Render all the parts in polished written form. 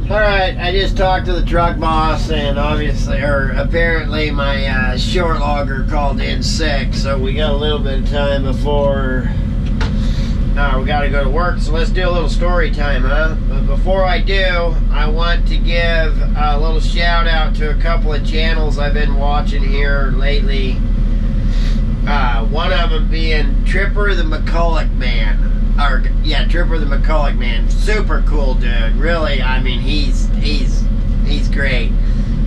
Alright, I just talked to the truck boss, and obviously, or apparently my short logger called in sick, so we got a little bit of time before we gotta go to work, so let's do a little story time, huh? But before I do, I want to give a little shout out to a couple of channels I've been watching here lately. One of them being Tripper the McCulloch Man. Tripper the McCulloch Man. Super cool dude. Really, I mean, he's great.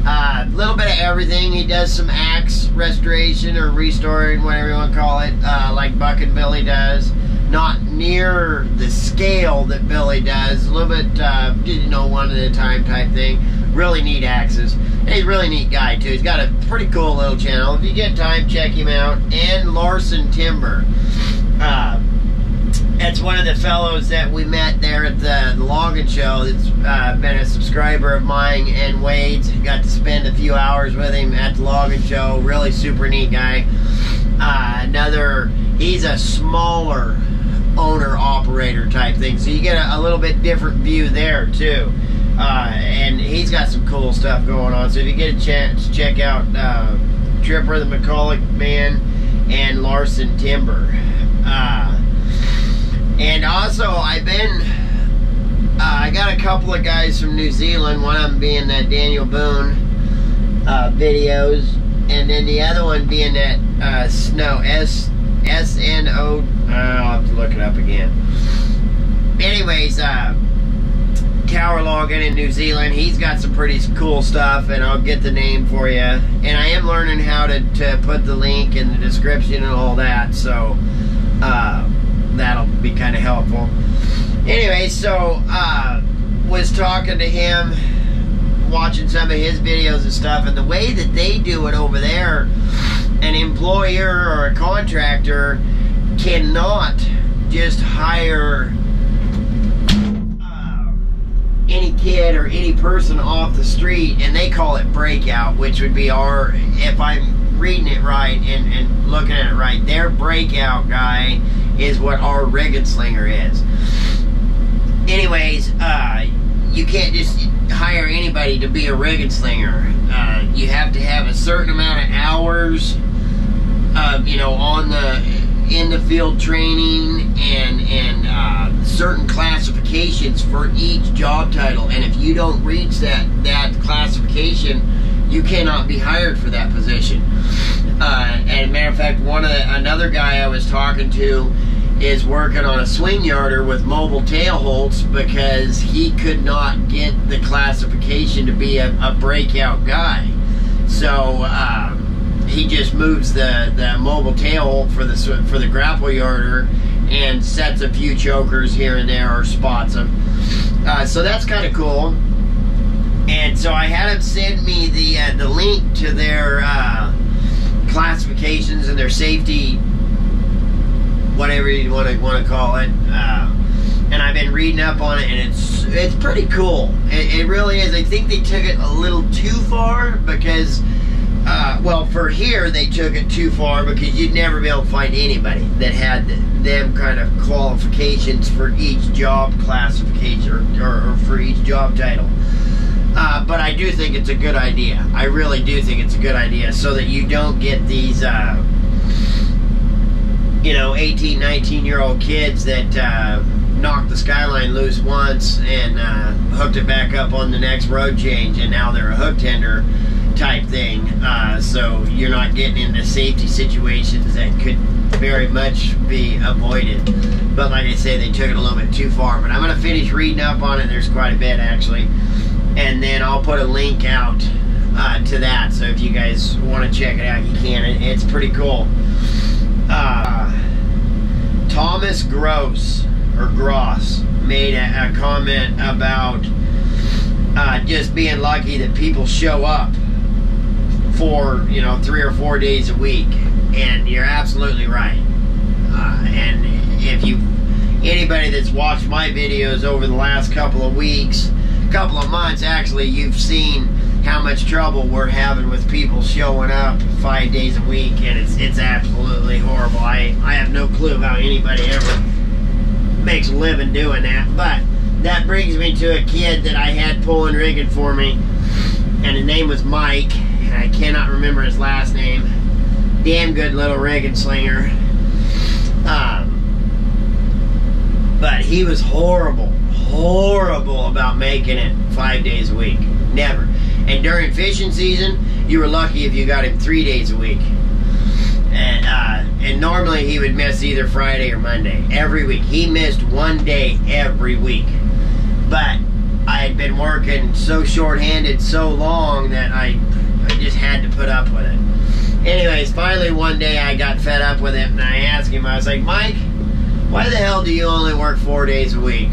A little bit of everything. He does some axe restoration or restoring, whatever you want to call it, like Buck and Billy does. Not near the scale that Billy does. A little bit, one at a time type thing. Really neat axes. And he's a really neat guy, too. He's got a pretty cool little channel. If you get time, check him out. And Larson Timber. That's one of the fellows that we met there at the logging show. That's been a subscriber of mine and Wade's. Got to spend a few hours with him at the logging show. Really super neat guy. He's a smaller owner-operator type thing, so you get a little bit different view there too. And he's got some cool stuff going on, so if you get a chance, check out Tripper the McCulloch Man and Larson Timber. And also, I got a couple of guys from New Zealand, one of them being that Daniel Boone videos, and then the other one being that Snow, S-N-O, I'll have to look it up again. Anyways, Tower Logging in New Zealand, he's got some pretty cool stuff, and I'll get the name for you. And I am learning how to put the link in the description and all that, so that'll be kind of helpful. Anyway, so was talking to him, watching some of his videos and stuff, and the way that they do it over there, an employer or a contractor cannot just hire any kid or any person off the street, and they call it breakout, which would be if I'm reading it right and looking at it right, their breakout guy is what our rig and slinger is. Anyways, you can't just hire anybody to be a rig and slinger. You have to have a certain amount of hours in the field training and certain classifications for each job title, and if you don't reach that classification, you cannot be hired for that position. And as a matter of fact, another guy I was talking to is working on a swing yarder with mobile tail holts because he could not get the classification to be a breakout guy. So he just moves the mobile tail hold for the grapple yarder and sets a few chokers here and there or spots them. So that's kind of cool. And so I had him send me the link to their classifications and their safety, whatever you want to call it. And I've been reading up on it, and it's pretty cool. It really is. I think they took it a little too far because, for here they took it too far because you'd never be able to find anybody that had them kind of qualifications for each job classification or for each job title. But I do think it's a good idea. I really do think it's a good idea, so that you don't get these 18, 19-year-old kids that knocked the Skyline loose once and hooked it back up on the next road change, and now they're a hook tender type thing. So you're not getting into safety situations that could very much be avoided. But like I say, they took it a little bit too far. But I'm going to finish reading up on it. There's quite a bit, actually. And then I'll put a link out to that. So if you guys want to check it out, you can. It's pretty cool. Thomas Gross made a comment about just being lucky that people show up for 3 or 4 days a week, and you're absolutely right. And if anybody that's watched my videos over the last couple of months, actually, you've seen how much trouble we're having with people showing up 5 days a week, and it's absolutely horrible. I have no clue how anybody ever makes a living doing that, but that brings me to a kid that I had pulling rigging for me, and his name was Mike, and I cannot remember his last name. Damn good little rigging slinger. But he was horrible about making it 5 days a week. Never. And during fishing season, you were lucky if you got him 3 days a week. And normally he would miss either Friday or Monday. Every week. He missed 1 day every week. But I had been working so short-handed so long that I just had to put up with it. Anyways, finally one day I got fed up with it, and I asked him, I was like, Mike, why the hell do you only work 4 days a week?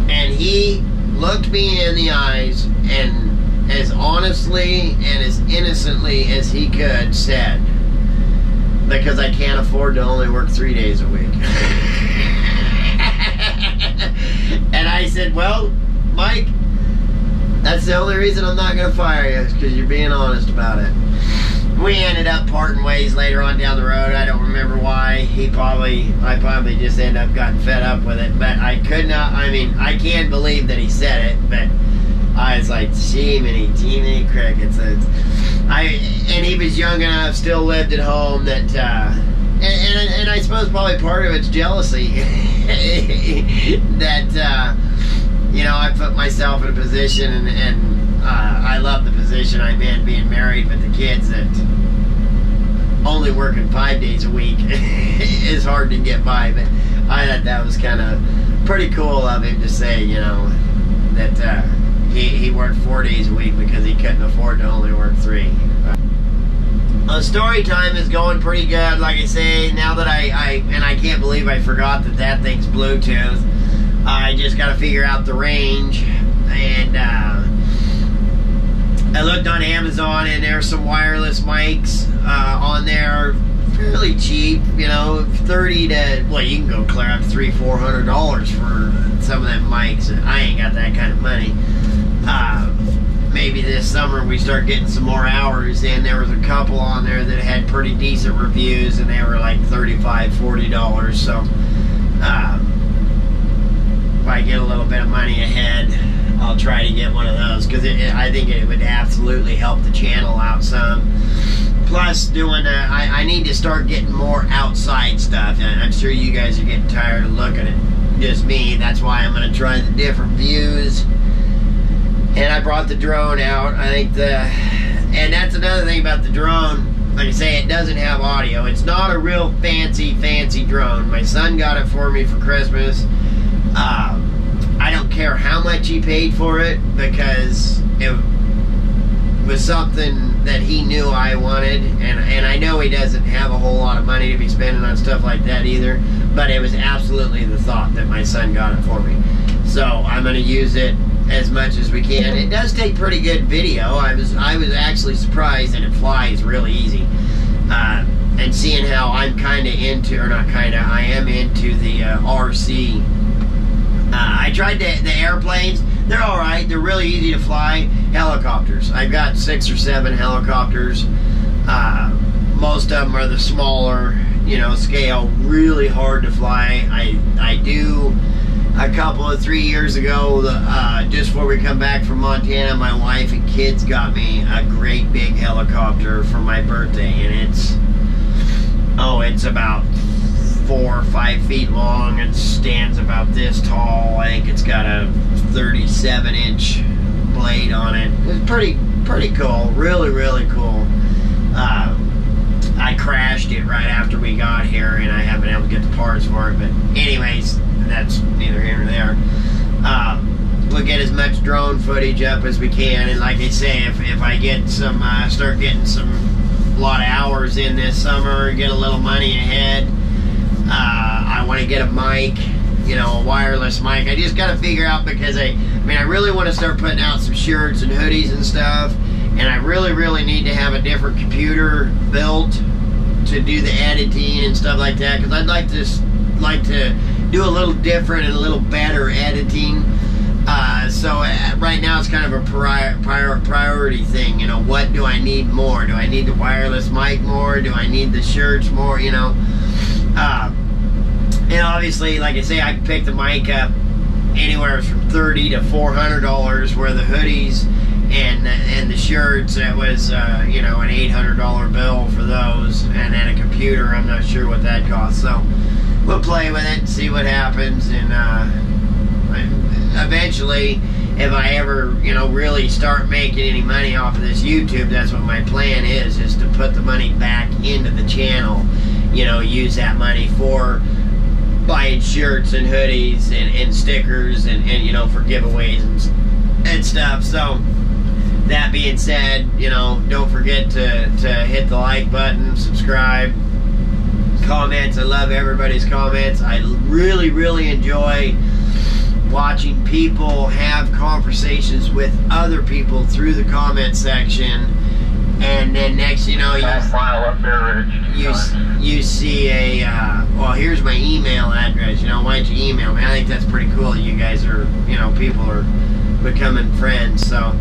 And he looked me in the eyes and as honestly and as innocently as he could said, because I can't afford to only work 3 days a week. And I said, well, Mike, that's the only reason I'm not going to fire you, is because you're being honest about it. We ended up parting ways later on down the road. I don't remember why. I probably just ended up getting fed up with it. But I could not, I mean, I can't believe that he said it, but I was like, teeny crickets. And he was young enough, still lived at home, that, and I suppose probably part of it's jealousy. That, you know, I put myself in a position, and I love the position I'm in, being married with the kids, that only working 5 days a week is hard to get by. But I thought that was kind of pretty cool of him to say, you know, that he worked 4 days a week because he couldn't afford to only work 3. Story time is going pretty good. Like I say, now that I can't believe I forgot that thing's Bluetooth. I just got to figure out the range, and I looked on Amazon, and there's some wireless mics on there, fairly cheap, you know, 30 to, well, you can go clear up $300-400 for some of them mics. I ain't got that kind of money. Maybe this summer we start getting some more hours, and there was a couple on there that had pretty decent reviews, and they were like $35-40. So if I get a little bit of money ahead, I'll try to get one of those, because I think it would absolutely help the channel out some. Plus, I need to start getting more outside stuff. I'm sure you guys are getting tired of looking at just me. That's why I'm going to try the different views. And I brought the drone out. I think and that's another thing about the drone. Like I say, it doesn't have audio. It's not a real fancy drone. My son got it for me for Christmas. I don't care how much he paid for it, because it was something that he knew I wanted, and I know he doesn't have a whole lot of money to be spending on stuff like that either, but it was absolutely the thought that my son got it for me. So I'm going to use it as much as we can. It does take pretty good video. I was actually surprised that it flies really easy. And seeing how I'm kind of into, or not kind of, I am into the RC. I tried the airplanes. They're alright. They're really easy to fly. Helicopters. I've got 6 or 7 helicopters. Most of them are the smaller, you know, scale. Really hard to fly. I do. A couple of 3 years ago, just before we come back from Montana, my wife and kids got me a great big helicopter for my birthday, and it's about 4 or 5 feet long. It stands about this tall. I think it's got a 37-inch blade on it. It's pretty cool. Really cool. I crashed it right after we got here, and I haven't been able to get the parts for it. But anyways, that's neither here nor there. We'll get as much drone footage up as we can, and like I say, if I get some, start getting a lot of hours in this summer, get a little money ahead, I want to get a mic, you know, a wireless mic. I just got to figure out, because I really want to start putting out some shirts and hoodies and stuff, and I really need to have a different computer built to do the editing and stuff like that, because I'd like to do a little different and a little better editing. So right now it's kind of a priority thing. You know, what do I need more? Do I need the wireless mic more? Do I need the shirts more? You know, and obviously, like I say, I can pick the mic up anywhere from $30 to $400, where the hoodies and the shirts, it was you know, an $800 bill for those, and then a computer, I'm not sure what that costs. So we'll play with it and see what happens, and eventually, if I ever, you know, really start making any money off of this YouTube, that's what my plan is to put the money back into the channel. You know, use that money for buying shirts and hoodies and stickers and you know, for giveaways and stuff. So that being said, you know, don't forget to hit the like button, subscribe, comments. I love everybody's comments. I really, really enjoy watching people have conversations with other people through the comment section. And then next, you know, you see a, well, here's my email address. You know, why don't you email me? I think that's pretty cool. You guys are, you know, people are becoming friends. So,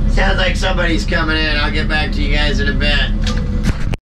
sounds like somebody's coming in. I'll get back to you guys in a bit.